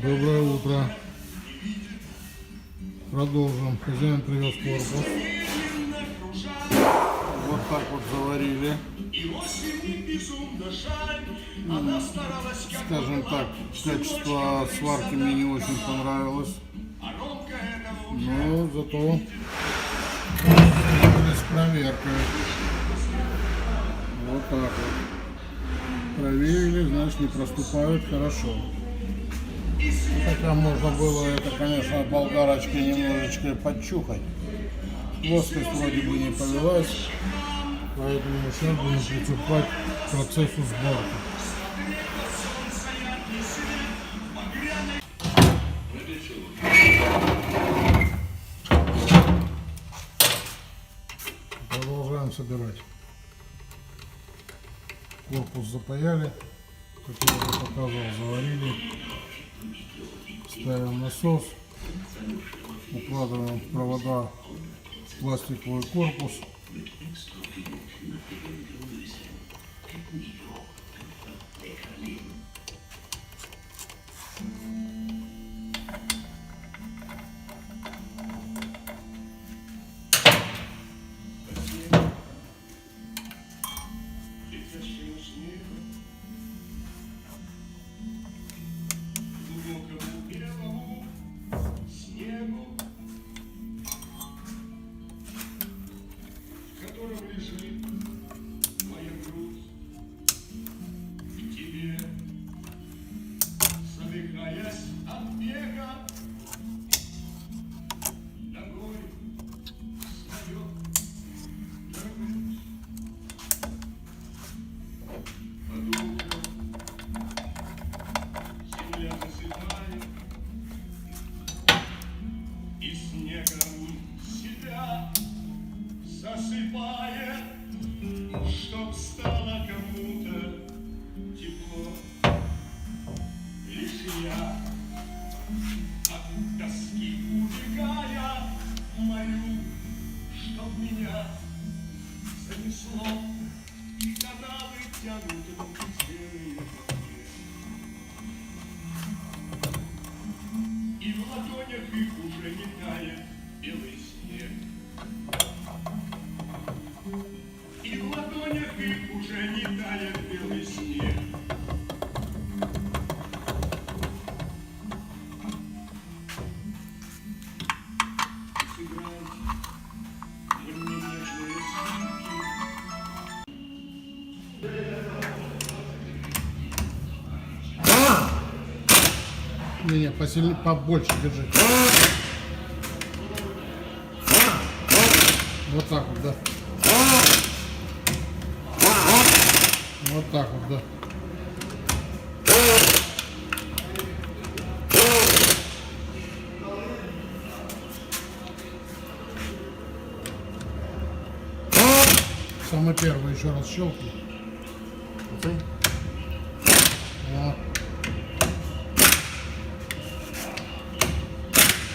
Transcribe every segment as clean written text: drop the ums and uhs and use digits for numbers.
Доброе утро. Продолжим. Хозяин привез корпус. Вот так вот заварили. Скажем так, качество сварки мне не очень понравилось. Но зато с проверкой. Вот так вот. Проверили, значит, не проступают хорошо. Хотя можно было это, конечно, болгарочкой немножечко подчухать. Плоскость вроде бы не повелась, поэтому сейчас будем приступать к процессу сборки. Продолжаем собирать. Корпус запаяли, как я уже показывал, заварили. Ставим насос, укладываем провода в пластиковый корпус. Засыпает, чтоб стало кому-то тепло. Лишь я от тоски убегая молю, чтоб меня занесло, и каналы тянут руки серые по мне. И в ладонях их уже не тает белый снег. И в ладонях их уже не тает белый снег. Сыграть мне нежные скрипки. Не, посильнее, побольше держи. Вот так вот, да. Вот так вот, да. Самый первый еще раз щелкни. Вот.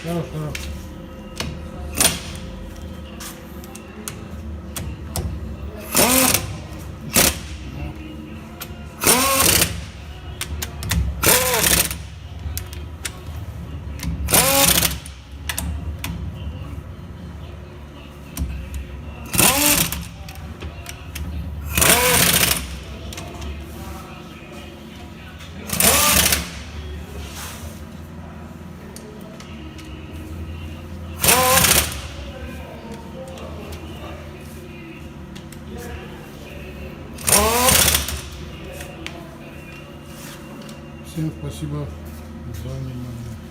Хорош, хорош. Всем спасибо за внимание.